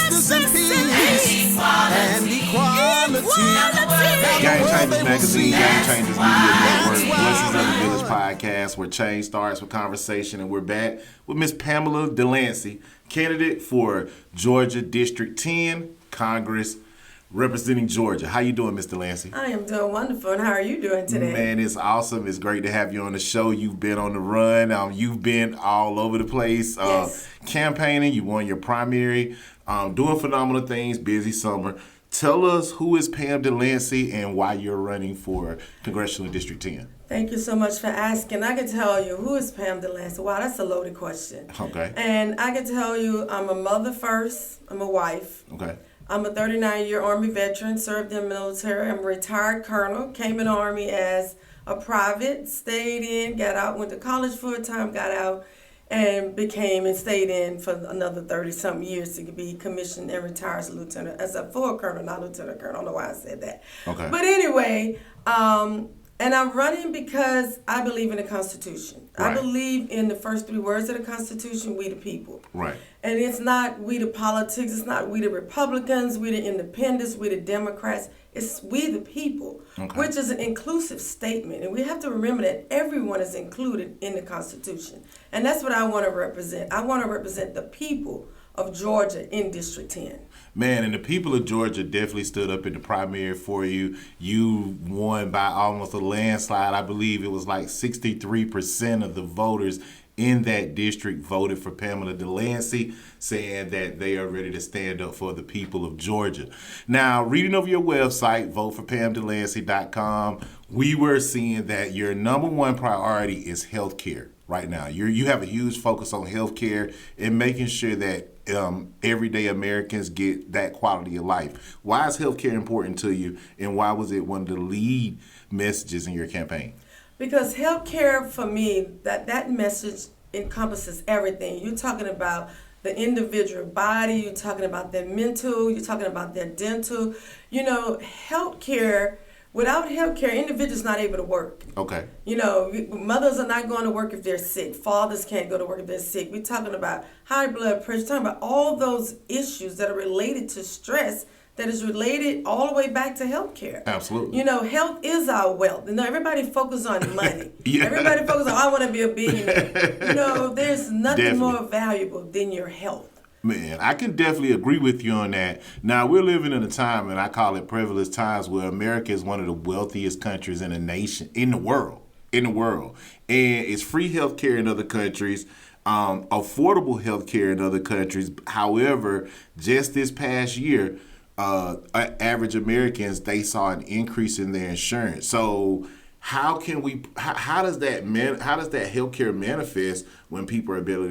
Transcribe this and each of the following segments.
justice and peace and equality. Game Changers Magazine, Game Changers Media Network, Voices of the Village podcast, where change starts with conversation, and we're back with Miss Pamela Delancy, candidate for Georgia District 10, Congress, representing Georgia. How you doing, Ms. Delancy? I am doing wonderful, and how are you doing today? Man, it's awesome. It's great to have you on the show. You've been on the run. You've been all over the place Yes. campaigning. You won your primary, doing phenomenal things, busy summer. Tell us, who is Pam Delancy and why you're running for Congressional District 10? Thank you so much for asking. I can tell you, who is Pam Delancy? Wow, that's a loaded question. Okay. And I can tell you, I'm a mother first. I'm a wife. Okay. I'm a 39-year Army veteran, served in the military. I'm a retired colonel, came in the Army as a private, stayed in, got out, went to college for a time, got out, and became and stayed in for another 30-something years to be commissioned and retired as a lieutenant, as a full colonel, not lieutenant colonel. I don't know why I said that. Okay. But anyway, and I'm running because I believe in the Constitution. Right. I believe in the first three words of the Constitution, we the people. Right. And it's not we the politics, it's not we the Republicans, we the independents, we the Democrats. It's we the people, Okay. which is an inclusive statement. And we have to remember that everyone is included in the Constitution. And that's what I want to represent. I want to represent the people of Georgia in District 10. Man, and the people of Georgia definitely stood up in the primary for you. You won by almost a landslide. I believe it was like 63% of the voters in that district voted for Pamela Delancy, saying that they are ready to stand up for the people of Georgia. Now, reading over your website, votefopamdelancy.com, we were seeing that your number one priority is health care right now. You have a huge focus on health care and making sure that everyday Americans get that quality of life. Why is health care important to you, and why was it one of the lead messages in your campaign? Because healthcare, for me, that message encompasses everything. You're talking about the individual body, you're talking about their mental, you're talking about their dental. You know, healthcare, without healthcare, individuals not able to work. Okay. You know, mothers are not going to work if they're sick. Fathers can't go to work if they're sick. We're talking about high blood pressure, talking about all those issues that are related to stress that is related all the way back to healthcare. Absolutely. You know, health is our wealth. You know, everybody focus on money. Yeah. Everybody focus on, I want to be a billionaire. You know, there's nothing Definitely. more valuable than your health. Man, I can definitely agree with you on that. Now, we're living in a time, and I call it privileged times, where America is one of the wealthiest countries in the world. And it's free health care in other countries, affordable health care in other countries. However, just this past year, average Americans, they saw an increase in their insurance. So how does that healthcare manifest when people are barely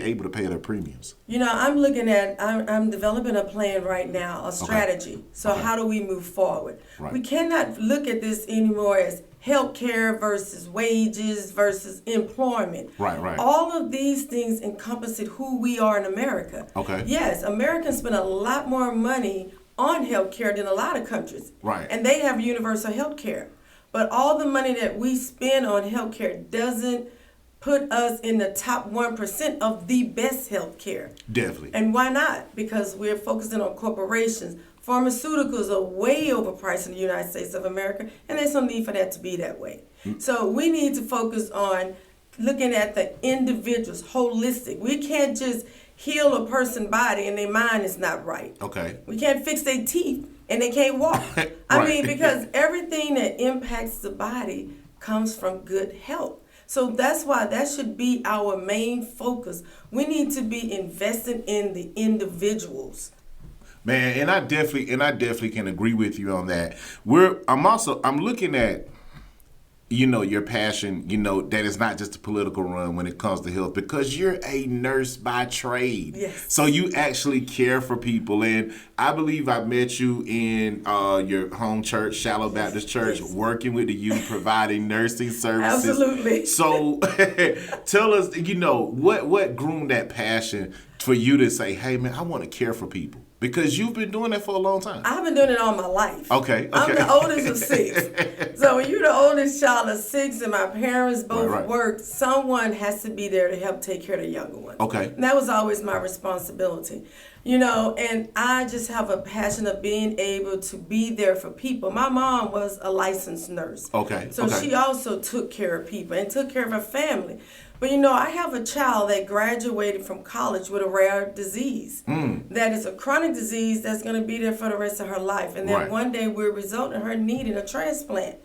able to pay their premiums? You know, I'm developing a plan right now, a strategy. So Okay. how do we move forward? Right. We cannot look at this anymore as healthcare versus wages versus employment. Right. All of these things encompass who we are in America. Okay. Yes, Americans spend a lot more money on healthcare than a lot of countries. Right. And they have universal healthcare. But all the money that we spend on healthcare doesn't put us in the top 1% of the best healthcare. Definitely. And why not? Because we're focusing on corporations. Pharmaceuticals are way overpriced in the United States of America, and there's no need for that to be that way. So we need to focus on looking at the individuals, holistic. We can't just heal a person's body and their mind is not right. Okay. We can't fix their teeth and they can't walk. I Right. mean, because everything that impacts the body comes from good health. So that's why that should be our main focus. We need to be investing in the individuals. Man, and I definitely can agree with you on that. I'm looking at, your passion, that is not just a political run when it comes to health, because you're a nurse by trade. Yes. So you actually care for people. And I believe I met you in your home church, Shallow Baptist Church, Yes. working with the youth, providing nursing services. Absolutely. So tell us, what groomed that passion for you to say, hey, man, I want to care for people? Because you've been doing that for a long time. I've been doing it all my life. Okay. I'm the oldest of 6. So when you're the oldest child of 6 and my parents both Right. worked, someone has to be there to help take care of the younger ones. Okay. And that was always my responsibility. And I just have a passion of being able to be there for people. My mom was a licensed nurse. Okay. So she also took care of people and took care of her family. But I have a child that graduated from college with a rare disease. That is a chronic disease that's going to be there for the rest of her life. And then one day will result in her needing a transplant.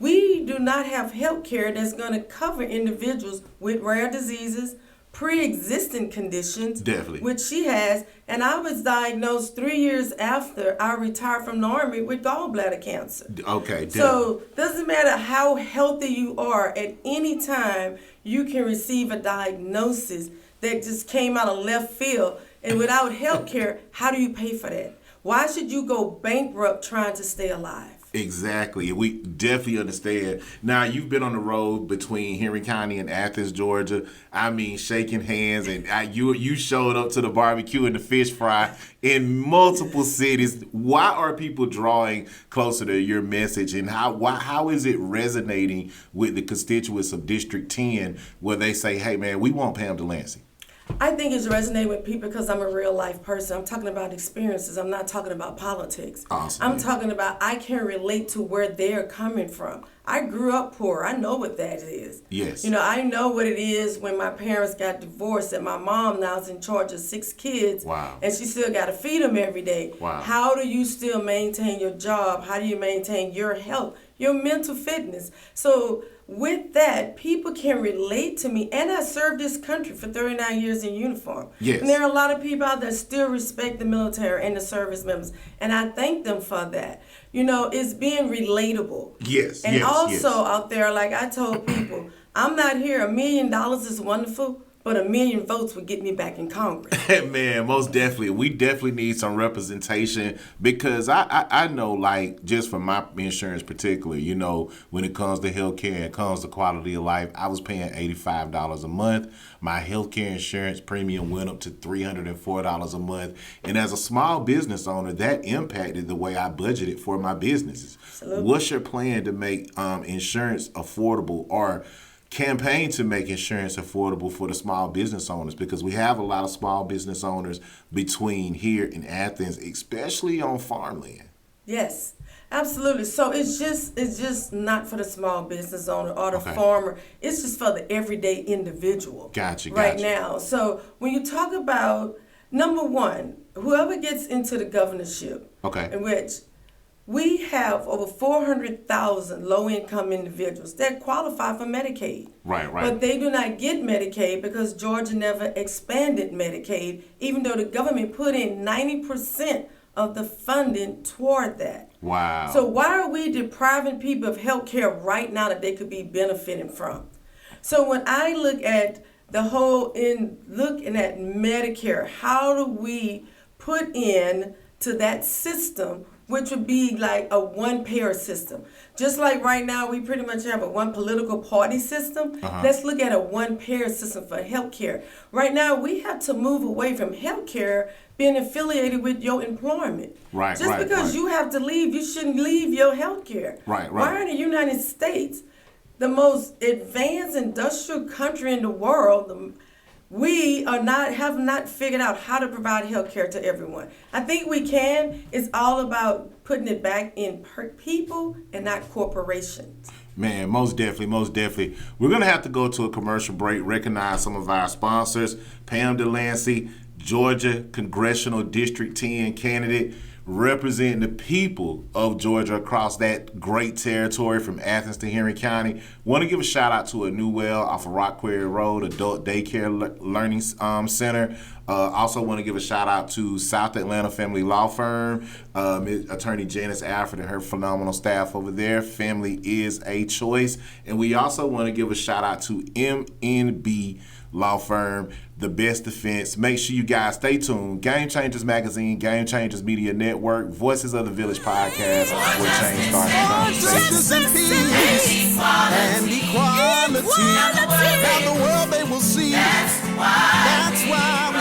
We do not have health care that's going to cover individuals with rare diseases, pre-existing conditions, Definitely, which she has. And I was diagnosed 3 years after I retired from the Army with gallbladder cancer. Okay. Definitely. So doesn't matter how healthy you are, at any time you can receive a diagnosis that just came out of left field. And without health care, how do you pay for that? Why should you go bankrupt trying to stay alive? Exactly. We definitely understand. Now, you've been on the road between Henry County and Athens, Georgia. I mean, shaking hands, and you showed up to the barbecue and the fish fry in multiple cities. Why are people drawing closer to your message, and how is it resonating with the constituents of District 10 where they say, hey, man, we want Pam Delancy? I think it's resonating with people because I'm a real life person. I'm talking about experiences. I'm not talking about politics. Awesome. I'm talking about I can relate to where they're coming from. I grew up poor. I know what that is. Yes. I know what it is when my parents got divorced and my mom now is in charge of 6 kids. Wow. And she still got to feed them every day. Wow. How do you still maintain your job? How do you maintain your health, your mental fitness? So with that, people can relate to me. And I served this country for 39 years in uniform. Yes. And there are a lot of people out there still respect the military and the service members. And I thank them for that. It's being relatable. Yes. And also out there, like I told people, I'm not here. $1 million is wonderful, but 1 million votes would get me back in Congress. Man, most definitely. We definitely need some representation because I know, like, just for my insurance particularly, when it comes to health care and it comes to quality of life, I was paying $85 a month. My health care insurance premium went up to $304 a month. And as a small business owner, that impacted the way I budgeted for my businesses. Absolutely. What's your plan to make insurance affordable, or campaign to make insurance affordable for the small business owners? Because we have a lot of small business owners between here and Athens, especially on farmland. Yes, absolutely. So it's just not for the small business owner or the farmer. It's just for the everyday individual. Gotcha. Right now. So when you talk about, number one, whoever gets into the governorship, in which we have over 400,000 low-income individuals that qualify for Medicaid. Right. But they do not get Medicaid because Georgia never expanded Medicaid, even though the government put in 90% of the funding toward that. Wow. So why are we depriving people of health care right now that they could be benefiting from? So when I look at looking at Medicare, how do we put in to that system, which would be like a one-payer system? Just like right now, we pretty much have a one political party system. Let's look at a one-payer system for healthcare. Right now, we have to move away from healthcare being affiliated with your employment. Just because you have to leave, you shouldn't leave your healthcare. Why in the United States, the most advanced industrial country in the world, we have not figured out how to provide health care to everyone. I think we can. It's all about putting it back in people and not corporations. Man, most definitely. We're going to have to go to a commercial break, recognize some of our sponsors. Pam Delancy, Georgia Congressional District 10 candidate, representing the people of Georgia across that great territory from Athens to Henry County. Want to give a shout out to a new well off of Rock Quarry Road, Adult Daycare Learning Center. Also want to give a shout out to South Atlanta Family Law Firm, Attorney Janice Alfred and her phenomenal staff over there. Family is a choice. And we also want to give a shout out to MNB Law Firm, the best defense. Make sure you guys stay tuned. Game Changers Magazine, Game Changers Media Network, Voices of the Village podcast, where change starts in Justice and conversation. peace and equality. Now the world they will see. That's why